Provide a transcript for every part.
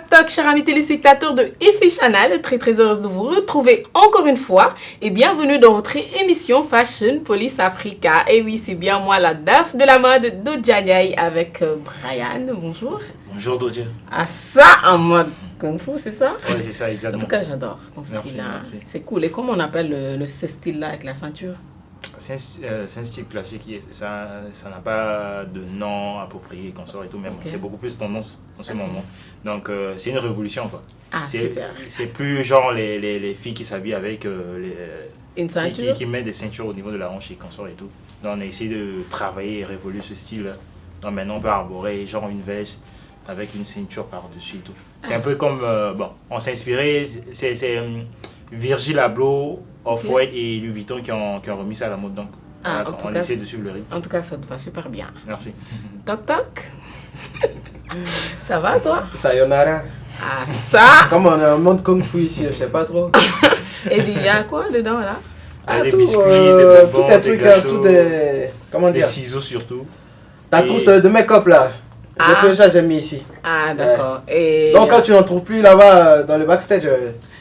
Toc, chers amis téléspectateurs de IFI Channel, très heureuse de vous retrouver encore une fois et bienvenue dans votre émission Fashion Police Africa. Et oui, c'est bien moi, la DAF de la mode Dodjaniaï avec Brian. Bonjour. Bonjour Dodja. Ah, ça en mode Kung Fu, c'est ça? Oui, c'est ça, exactement. En tout cas, j'adore ton style. C'est cool. Et comment on appelle ce style-là avec la ceinture? C'est un style classique, ça n'a pas de nom approprié, consort et tout, mais c'est beaucoup plus tendance en ce moment. Donc c'est une révolution quoi. Ah, super. C'est plus genre les filles qui s'habillent avec une ceinture qui mettent des ceintures au niveau de la hanche et consort et tout. Donc on a essayé de travailler et révoluer ce style-là. Donc maintenant on peut arborer genre une veste avec une ceinture par-dessus et tout. C'est un peu comme, on s'est inspiré, c'est Virgil Abloh, Off-White et Louis Vuitton qui ont remis ça à la mode. Donc, on essaie de suivre le rythme. En tout cas, ça te va super bien. Merci. Toc toc. Ça va toi? Sayonara. Ah ça. Comme on a un monde kung fu ici, je sais pas trop. Et il y a quoi dedans là? Des biscuits, des bonbons, tout est des gâteaux, tout des... Comment dire? Des ciseaux surtout. Ta trousse de make-up là. J'ai mis ici. Ah d'accord. Et donc quand tu n'en trouves plus là-bas dans le backstage.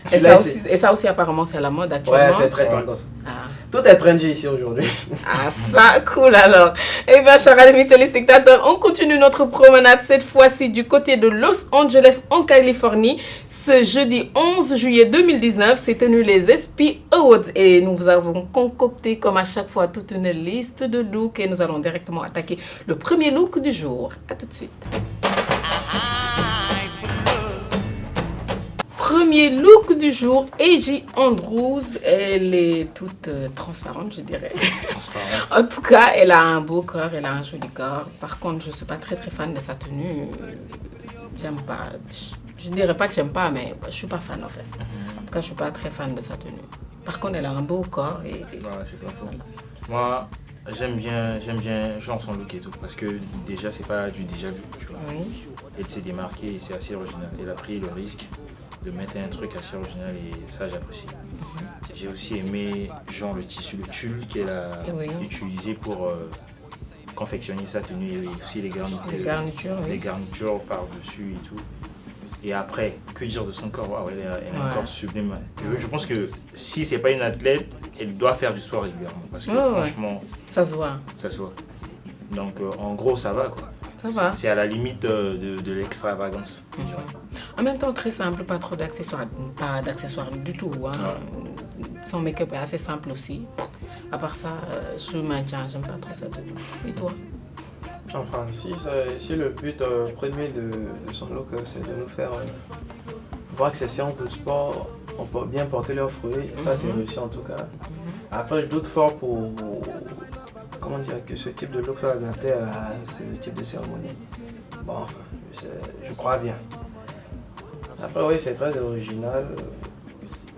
Et ça aussi apparemment c'est à la mode actuellement. Ouais, c'est très tendance. Ah. Tout est trendy ici aujourd'hui. Ah ça, cool alors. Eh bien chers amis téléspectateurs, on continue notre promenade cette fois-ci du côté de Los Angeles en Californie. Ce jeudi 11 juillet 2019 s'est tenu les SP Awards et nous vous avons concocté comme à chaque fois toute une liste de looks et nous allons directement attaquer le premier look du jour. A tout de suite. Premier look du jour, AJ Andrews, elle est toute transparente, je dirais. Transparente. En tout cas, elle a un beau corps, elle a un joli corps. Par contre, je ne suis pas très fan de sa tenue. J'aime pas. Je ne dirais pas que j'aime pas, mais je ne suis pas fan en fait. En tout cas, je ne suis pas très fan de sa tenue. Par contre, elle a un beau corps. Et... Voilà, c'est pas faux. Moi, j'aime bien genre son look et tout, parce que déjà, c'est pas du déjà vu, tu vois. Oui. Elle s'est démarquée et c'est assez original. Elle a pris le risque de mettre un truc assez original et ça j'apprécie. J'ai aussi aimé genre le tissu, le tulle qu'elle a utilisé pour confectionner sa tenue et aussi les garnitures par-dessus et tout. Et après, que dire de son corps? Wow, elle est encore sublime. Je pense que si c'est pas une athlète, elle doit faire du sport régulièrement parce que franchement, ça se voit. Ça se voit. Donc en gros ça va quoi. Ça va. C'est à la limite de l'extravagance. En même temps, très simple, pas trop d'accessoires, pas d'accessoires du tout. Hein. Son make-up est assez simple aussi. À part ça, je maintiens, j'aime pas trop ça. Et toi? Enfin, si le but premier de son look, c'est de nous faire voir que ces séances de sport ont bien porté leurs fruits, ça c'est réussi en tout cas. Après, je doute fort pour comment dire, que ce type de look soit adapté à ce type de cérémonie. Bon, enfin, je crois bien. Après, oui, c'est très original,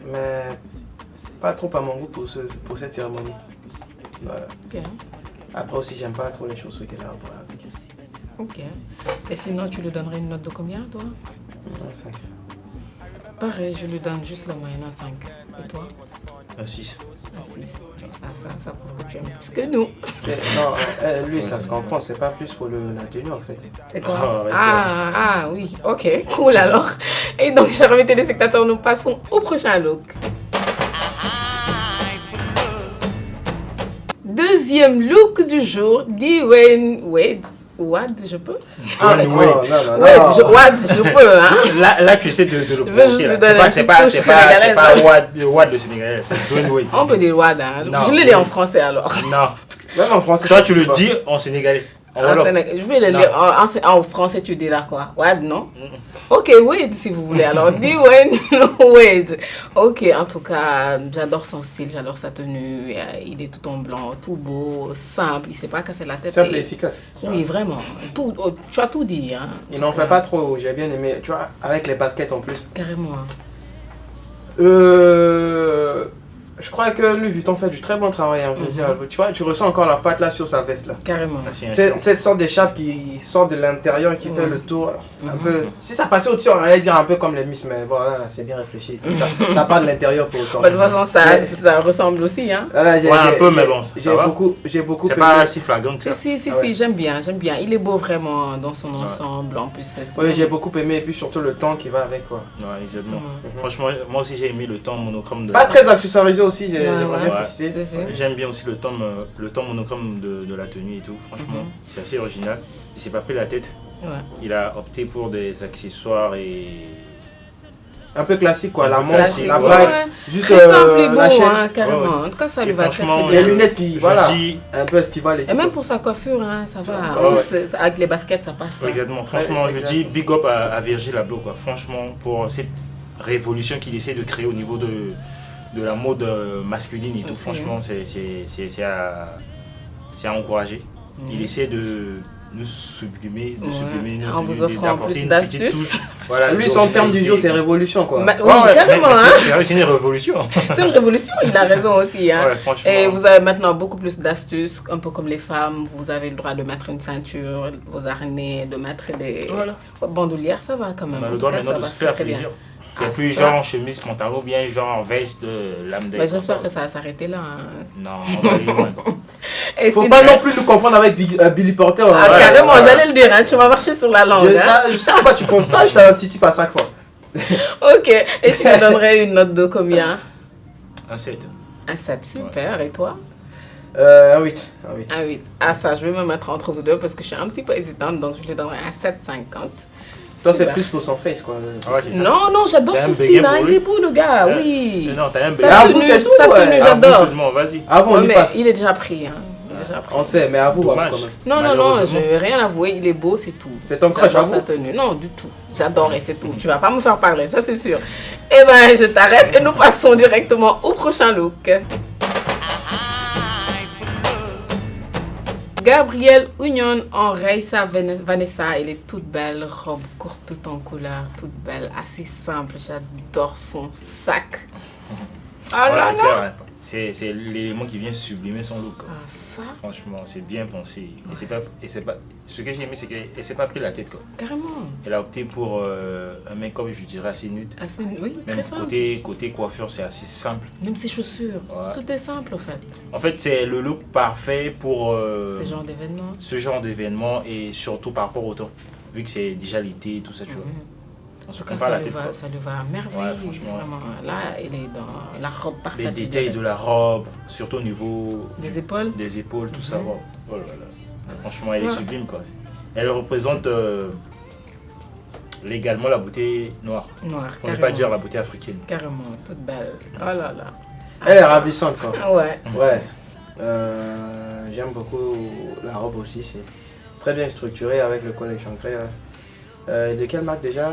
mais pas trop à mon goût pour cette cérémonie. Voilà. Okay. Après aussi, j'aime pas trop les choses qu'elle a avec. Ok. Et sinon, tu lui donnerais une note de combien, toi? 5. Pareil, je lui donne juste la moyenne à 5. Et toi? Un 6. Un 6. Ça prouve que tu aimes plus que nous. Non, lui, ça se comprend, c'est pas plus pour la tenue en fait. C'est quoi? Oui, ok, cool alors. Et donc, chers amis téléspectateurs, nous passons au prochain look. Deuxième look du jour, Dwayne Wade, je peux? Wade, je peux, hein? Là, tu essaies de le provoquer. C'est pas Wade le Sénégalais, c'est Dwayne Wade. On peut dire Wade, hein? Je le lis en français alors. Non. Même en français. Toi, tu le dis en sénégalais. Je vais le lire en français, tu diras quoi? Wade, non? Ok, Wade si vous voulez. Alors, Dwayne Wade. Ok, en tout cas, j'adore son style, j'adore sa tenue. Il est tout en blanc, tout beau, simple. Il ne s'est pas cassé la tête. Simple et efficace. Oui, vraiment. Tu as tout dit. Hein. Il n'en fait pas trop, j'ai bien aimé. Tu vois, avec les baskets en plus. Carrément. Je crois que Louis Vuitton fait du très bon travail. Hein, je veux dire, tu vois, tu ressens encore la patte là sur sa veste là. Carrément. C'est cette sorte d'écharpe qui sort de l'intérieur et qui fait le tour. Un peu. Si ça passait au-dessus, on allait dire un peu comme les Miss, mais voilà, c'est bien réfléchi. Ça part de l'intérieur pour ressortir. De toute façon, ça ressemble aussi. Hein. Voilà, un peu, mais bon, j'ai beaucoup. C'est pas si flagrant que ça. Si, j'aime bien. Il est beau vraiment dans son ensemble. En plus, oui, j'ai beaucoup aimé et puis surtout le temps qui va avec quoi. Ouais, exactement. Franchement, moi aussi j'ai aimé le temps monochrome de. Pas très accessorisé aussi, j'aimerais bien préciser. J'aime bien aussi le temps monochrome de la tenue et tout. Franchement, c'est assez original. Il s'est pas pris la tête. Ouais. Il a opté pour des accessoires et. Un peu classique quoi, la montre, la bague, juste très simple et beau, la chaîne. Carrément. En tout cas, ça lui va très bien. Les lunettes qui, voilà, un peu estivales et tout. Et même pour sa coiffure, hein, ça va. Avec les baskets, ça passe. Exactement. Franchement, je dis big up à Virgil Abloh quoi. Franchement, pour cette révolution qu'il essaie de créer au niveau de la mode masculine et tout. Franchement, c'est à encourager. Il essaie de nous sublimer, en vous offrant plus d'astuces. Voilà, lui, son terme du jour, c'est révolution quoi. Oui, carrément. C'est une révolution. C'est une révolution, il a raison aussi. Hein. Et vous avez maintenant beaucoup plus d'astuces, un peu comme les femmes. Vous avez le droit de mettre une ceinture, vos harnais, de mettre des bandoulières, ça va quand même. On a le droit maintenant de se faire plaisir. C'est plus genre chemise, pantalon, bien genre veste, lame de. J'espère que ça va s'arrêter là. Hein. Non, on va aller loin. Faut pas non plus nous confondre avec Billy Porter. Carrément, j'allais le dire, hein, tu m'as marché sur la langue. Je sais à quoi tu penses. Toi, je t'ai un petit type à chaque fois. Ok, et tu me donnerais une note de combien? Un 7. Un 7, super. Et toi? Un 8. Un 8. Ah ça, je vais me mettre entre vous deux parce que je suis un petit peu hésitante, donc je lui donnerai un 7,50. Ça, c'est plus pour son face, quoi. Non, j'adore son style, hein. Il est beau, le gars, oui. Non, t'as un sa tenue, j'adore. Vas-y. Mais il est déjà pris, hein. On sait, mais avoue, quand même. Non, je vais rien avouer, il est beau, c'est tout. C'est ton crush, sa tenue. Non, du tout. J'adore et c'est tout. Tu vas pas me faire parler, ça c'est sûr. Eh ben, je t'arrête et nous passons directement au prochain look. Gabrielle Union en Raissa Vanessa, elle est toute belle, robe courte, toute en couleur, toute belle, assez simple, j'adore son sac. Ah là là. C'est l'élément qui vient sublimer son look. Ah ça. Franchement, c'est bien pensé. Et c'est pas ce que j'ai aimé, c'est qu'elle s'est pas pris la tête quoi. Carrément. Elle a opté pour un make-up, je dirais assez nude. Oui, même très simple. Côté coiffure, c'est assez simple. Même ses chaussures, tout est simple en fait. En fait, c'est le look parfait pour ce genre d'événement. Et surtout par rapport au temps. Vu que c'est déjà l'été et tout ça, tu vois. En tout cas, ça lui va à merveille. Vraiment. Là, il est dans la robe parfaite. Les détails de la robe, surtout au niveau des épaules, tout ça. Oh là là. Franchement, elle est sublime quoi. Elle représente légalement la beauté noire. On ne peut pas dire la beauté africaine. Carrément, toute belle. Oh là là. Elle est ravissante quoi. Ouais. J'aime beaucoup la robe aussi. C'est très bien structuré avec le collection créé. De quelle marque déjà?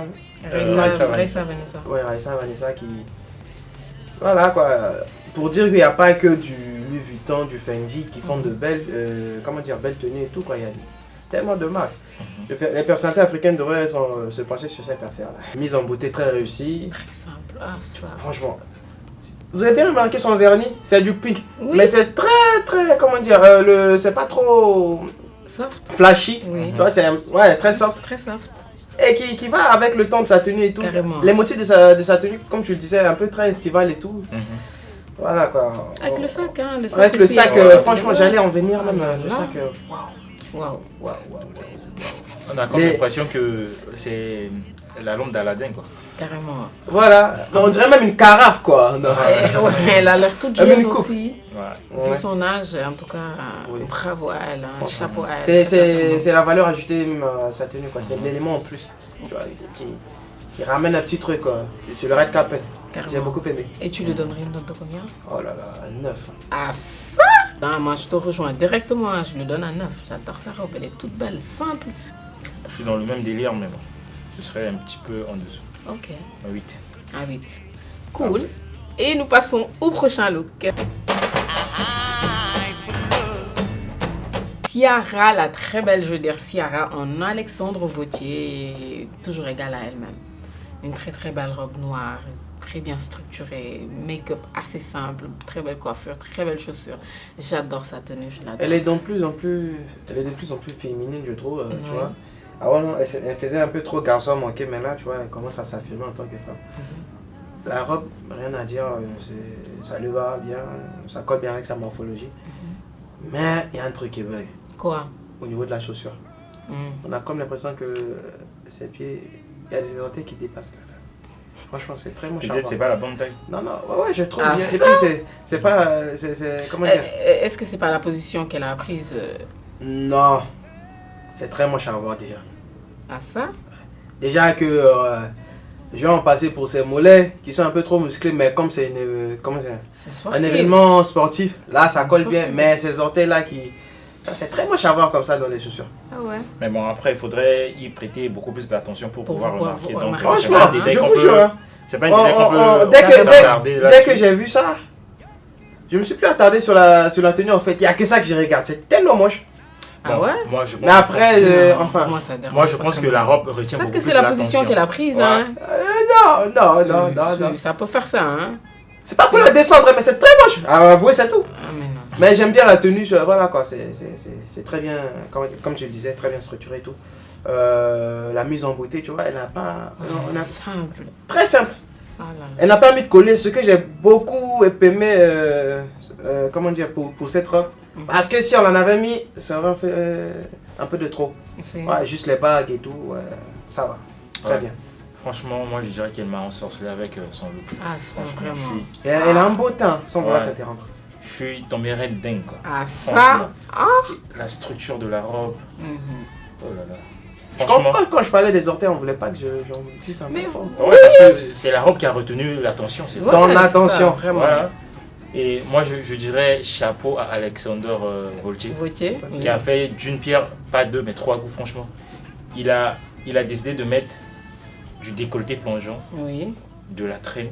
Raissa Vanessa. Ouais, Raissa Vanessa qui... Voilà quoi. Pour dire qu'il n'y a pas que du Louis Vuitton, du Fendi qui font de belles, belles tenues et tout quoi. Il y a tellement de marques. Les personnalités africaines devraient se pencher sur cette affaire-là. Mise en beauté très réussie. Très simple. Ah ça. Franchement. Vous avez bien remarqué son vernis? C'est du pink. Oui. Mais c'est très, c'est pas trop... Soft. Flashy. Oui. Tu vois, c'est très soft. Très soft. Et qui va avec le ton de sa tenue et tout. Carrément. Les motifs de sa tenue, comme tu le disais, un peu très estival et tout. Voilà quoi. Avec le sac, hein. Le sac avec aussi, le sac, franchement, j'allais en venir même. Le sac, waouh. On a comme l'impression que c'est la lampe d'Aladin quoi. Carrément. Voilà. On dirait même une carafe quoi. Elle a l'air toute jeune aussi. Ouais. Vu son âge, en tout cas, bravo à elle, un chapeau à elle. C'est la valeur ajoutée même à sa tenue quoi. C'est l'élément en plus. Tu vois, qui ramène un petit truc quoi. C'est sur le red carpet. J'ai beaucoup aimé. Et tu lui donnerais une note de combien? Oh là là, 9. Ah ça? Non, moi je te rejoins directement, je lui donne un 9. J'adore sa robe, elle est toute belle, simple. Je suis dans le même délire mais bon, ce serait un petit peu en dessous. Ok. Un 8. Un 8. Cool. Et nous passons au prochain look. Ciara, la très belle, je veux dire Ciara en Alexandre Vauthier, toujours égale à elle-même. Une très très belle robe noire, très bien structurée, make-up assez simple, très belle coiffure, très belles chaussures. J'adore sa tenue, je l'adore. Elle est de plus en plus féminine, je trouve, tu vois. Avant, non, elle faisait un peu trop garçon manqué, mais là, tu vois, elle commence à s'affirmer en tant que femme. La robe, rien à dire, ça lui va bien, ça colle bien avec sa morphologie. Mais il y a un truc qui bug. Quoi? Au niveau de la chaussure. On a comme l'impression que ses pieds, il y a des orteils qui dépassent. Franchement, c'est très moche. Peut-être c'est pas la bonne taille. Non, ouais, je trouve bien. Ça? Et puis, c'est pas. Comment dire? Est-ce que c'est pas la position qu'elle a prise? Non. C'est très moche à voir déjà. Ah, ça? Déjà que. Les gens ont passé pour ces mollets qui sont un peu trop musclés, mais comme c'est un événement sportif, là ça colle bien, mais ces orteils là c'est très moche à voir comme ça dans les chaussures. Ah ouais. Mais bon, après il faudrait y prêter beaucoup plus d'attention pour pouvoir remarquer. Donc franchement, je vous jure, c'est pas une détail qu'on peut dès que j'ai vu ça, je me suis plus attardé sur la tenue en fait. Il n'y a que ça que je regarde, c'est tellement moche. Ah ouais? Moi, je pense mais après, enfin. Moi, je pense que la robe retient beaucoup plus l'attention. Peut-être que c'est la position qu'elle a prise, hein? Non. Ça peut faire ça, hein? C'est pas pour la descendre, mais c'est très moche. Avouez, c'est tout. Ah, mais non. Mais j'aime bien la tenue, voilà quoi. C'est très bien, comme tu le disais, très bien structuré et tout. La mise en beauté, tu vois, elle n'a pas. Simple. Très simple. Ah là là. Elle n'a pas mis de collier, ce que j'ai beaucoup aimé, comment dire, pour cette robe. Parce que si on en avait mis, ça aurait fait un peu de trop. Ouais, juste les bagues et tout, ça va. Très bien. Franchement, moi je dirais qu'elle m'a ensorcelé avec son look. Ah, ça vraiment. Elle a un beau teint, sans vouloir t'interrompre. Je suis tombé raide dingue quoi. Ah, ça? La structure de la robe. Oh là là. Je comprends quand je parlais des orteils, on voulait pas que j'en dise un peu fort. Ouais, parce que c'est la robe qui a retenu l'attention. Ouais, ton attention. Ça, vraiment. Voilà. Et moi je dirais chapeau à Alexander Vauthier, qui a fait d'une pierre, pas deux, mais trois coups franchement. Il a décidé de mettre du décolleté plongeant, de la traîne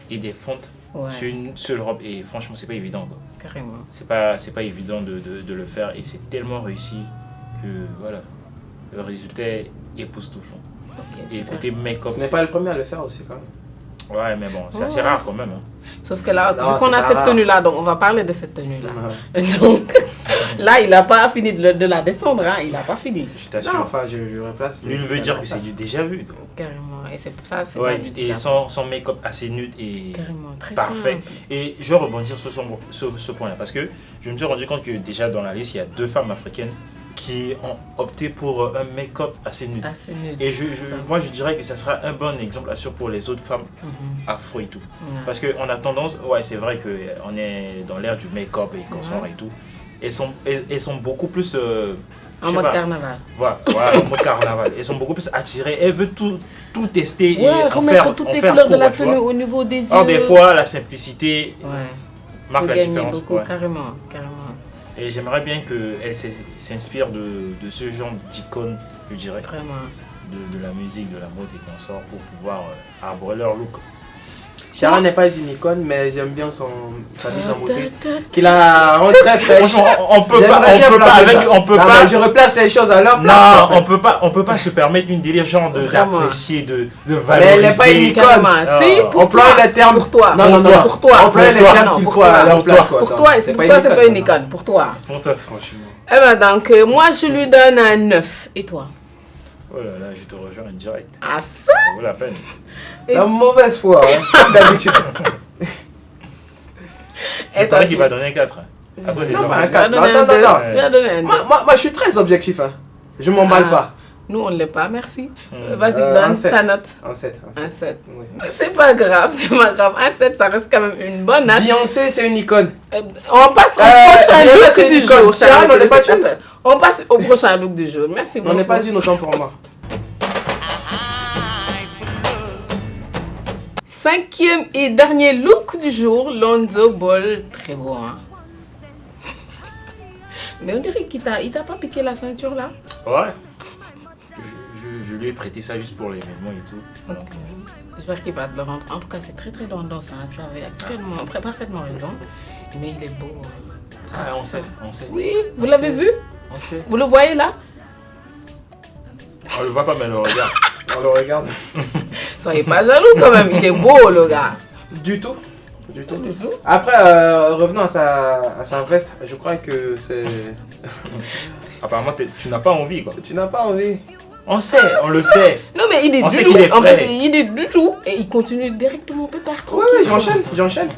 et des fentes sur une seule robe. Et franchement c'est pas évident quoi. Carrément. C'est pas évident de le faire et c'est tellement réussi que voilà, le résultat est époustouflant. Et côté make-up, ce n'est pas le premier à le faire aussi quand même. Ouais, mais bon, c'est assez rare quand même. Hein. Sauf que là, vu qu'on a cette tenue-là, donc on va parler de cette tenue-là. Donc là, il n'a pas fini de la descendre, hein. Il n'a pas fini. Je t'assure. Non, enfin, je replace. Lui, il veut dire que c'est du déjà vu. Quoi. Carrément. Et c'est ça, c'est pas du déjà vu. Et son make-up assez nude et très parfait. Simple. Et je vais rebondir sur ce point-là parce que je me suis rendu compte que déjà dans la liste, il y a 2 femmes africaines qui ont opté pour un make-up assez nude. Et moi je dirais que ça sera un bon exemple pour les autres femmes afro et tout. Parce qu'on a tendance, c'est vrai qu'on est dans l'ère du make-up et consorts et tout. Elles sont beaucoup plus... en mode carnaval. Voilà, en mode carnaval. Elles sont beaucoup plus attirées. Elles veulent tout tester et remettre toutes les couleurs de la tenue au niveau des yeux. Alors des fois, la simplicité marque la différence. Beaucoup, carrément. Et j'aimerais bien qu'elle s'inspire de ce genre d'icônes, je dirais. Vraiment. De la musique, de la mode et consorts pour pouvoir arborer leur look. Ciara n'est pas une icône, mais j'aime bien sa mise en beauté. Qu'il a rendu très fraîche. On peut pas. Je replace les choses à leur place. Non, on peut pas se permettre une délire genre d'apprécier, de valoriser. Mais elle n'est pas une icône. Si, emploie les termes pour toi. Non, pour toi. Emploie les termes qu'il faut à leur place. Pour toi, c'est pas une icône. Pour toi. Pour toi, franchement. Eh ben donc, moi je lui donne un 9. Et toi? Oh là là, je te rejoins en direct. Ah ça? Ça vaut la peine. La mauvaise foi, comme d'habitude. Et toi qui va donner 4. Après, non, pas un 4. Non. Moi, je suis très objectif. Je m'emballe pas. Nous, on ne l'est pas, merci. Vas-y, donne ta note. Un 7. Un 7. Oui. C'est pas grave. Un 7, ça reste quand même une bonne note. Beyoncé, c'est une icône. On passe au prochain look du jour. On passe au prochain look du jour. Merci beaucoup. On n'est pas une autant pour moi. 5e et dernier look du jour, Lonzo Ball. Très beau, hein? Mais on dirait qu'il t'a pas piqué la ceinture là? Ouais. Je lui ai prêté ça juste pour l'événement et tout. Okay. J'espère qu'il va te le rendre. En tout cas, c'est très tendance. Hein. Tu avais parfaitement raison. Mais il est beau. On sait. Oui, vous l'avez vu? On sait. Vous le voyez là? On le voit pas, mais on le regarde. On le regarde. Soyez pas jaloux quand même, il est beau le gars. Du tout. Après, revenons à sa veste, je crois que c'est... Apparemment, tu n'as pas envie, quoi. Tu n'as pas envie. On sait, on le sait. Non mais il est On du sait tout, qu'il est en frais. fait, il est du tout et il continue directement peut-être. Oui, j'enchaîne.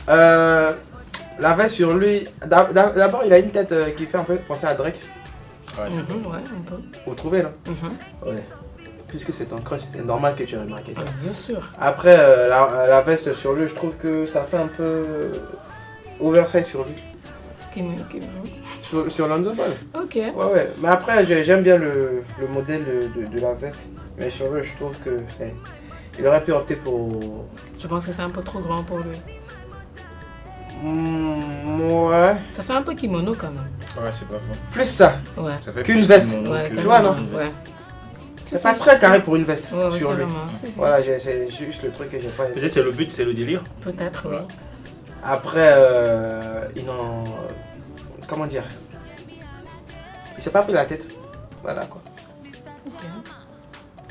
La veste sur lui, d'abord il a une tête qui fait un peu penser à Drake. Ouais, Ouais, un peu. Vous trouvez là? Ouais, Puisque c'est ton crush, c'est normal que tu aies remarqué ça. bien sûr. Après, la veste sur lui, je trouve que ça fait un peu oversize sur lui. Sur Lonzo Ball. Ok. Ouais. Mais après, j'aime bien le modèle de la veste. Mais sur lui, je trouve que il aurait pu opter pour... Je pense que c'est un peu trop grand pour lui. Ouais. Ça fait un peu kimono quand même. Ouais, c'est pas faux. Plus ça. Ouais. Ça fait Qu'une plus veste. kimono Ouais, que- Tu vois, non? Ouais. C'est pas très carré pour une veste Ouais, sur lui. carrément. Si. Voilà, c'est juste le truc que j'ai pas aimé. Peut-être c'est le but, c'est le délire. Peut-être, oui. Ouais. Après, ils n'ont... Comment dire? Il s'est pas pris la tête. Voilà quoi. Ok.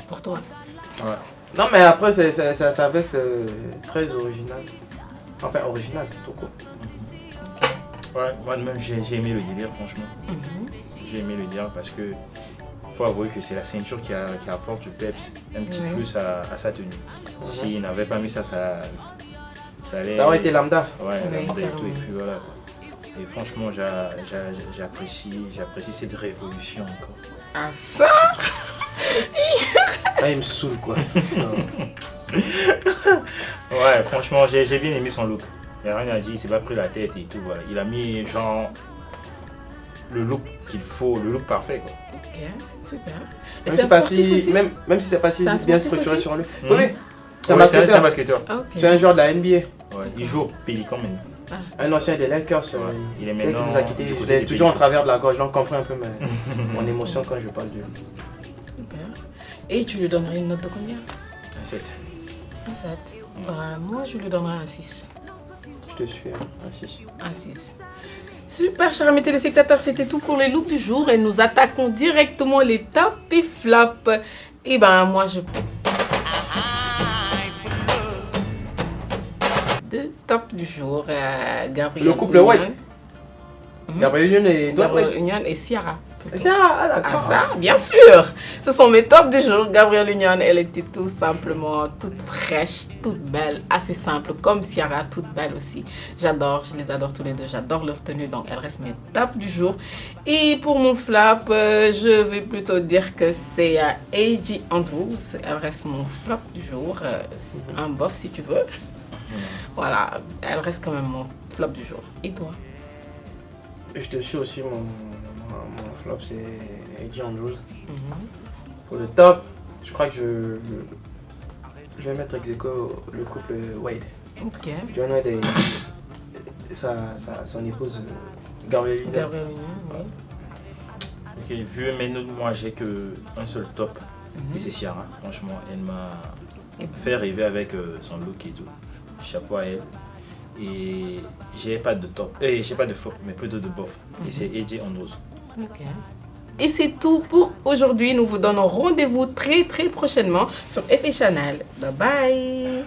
Pour toi. Ouais. Non mais après, sa veste très originale. Enfin, originale, tout court. Ouais, moi-même j'ai aimé le délire, franchement. J'ai aimé le délire parce que faut avouer que c'est la ceinture qui apporte du peps un petit plus à sa tenue. S'il n'avait pas mis ça, ça allait... Ça aurait été lambda. Ouais, Ouais, lambda et tout, et carrément. puis voilà quoi. Et franchement, j'apprécie cette révolution encore. Ah ça. Ah, il me saoule quoi. Ouais, franchement, j'ai bien aimé son look. Il n'y a rien à dire, il s'est pas pris la tête et tout, voilà. Il a mis genre le look qu'il faut, le look parfait quoi. Ok, super. Et Même c'est si, un pas sportif aussi? même si c'est pas si C'est un bien sportif structuré aussi sur lui. Mhm. Oui, c'est un Ouais, c'est un basketteur. basketteur. Ah, ok. C'est un joueur de la NBA. Ouais, il joue au Pélican maintenant. Un ancien des Lakers. Ouais. Il est Dès qu'il maintenant nous a quittés, du je côté l'ai des toujours en Pélicans. travers de la gorge, donc comprends un peu mon émotion quand je parle de lui. Super. Et tu lui donnerais une note de combien? Un 7. Un 7. Bah, moi, je lui donnerais un 6. Je te suis, un 6. Un 6. Super, chers amis téléspectateurs, c'était tout pour les looks du jour. Et nous attaquons directement les top et flops. Et ben, moi, je... Deux top du jour. Gabriel Le couple Union. White. Gabriel Union et Dwight Gabriel White. Union et Ciara. Ah, Ah d'accord. ça, bien sûr. Ce sont mes tops du jour. Gabrielle Union, elle était tout simplement toute fraîche, toute belle, assez simple, comme Ciara, toute belle aussi. J'adore, je les adore tous les deux. J'adore leur tenue, donc elle reste mes tops du jour. Et pour mon flop, je vais plutôt dire que c'est A.J. Andrews. Elle reste mon flop du jour. C'est un bof si tu veux. Voilà, elle reste quand même mon flop du jour. Et toi? Je te suis aussi, mon flop c'est A.J. Andrews. Pour le top, je crois que je vais mettre ex aequo le couple Wade. Ok. John Wade et son épouse Gabrielle Union. Gabrielle Union, oui. Ok, vu maintenant, moi j'ai que un seul top. Et c'est Ciara. Franchement, elle m'a fait rêver avec son look et tout. Chapeau à elle. Et j'ai pas de top. J'ai pas de flop, mais plutôt de bof. Et c'est A.J. Andrews. Ok. Et c'est tout pour aujourd'hui. Nous vous donnons rendez-vous très prochainement sur FA Channel. Bye bye.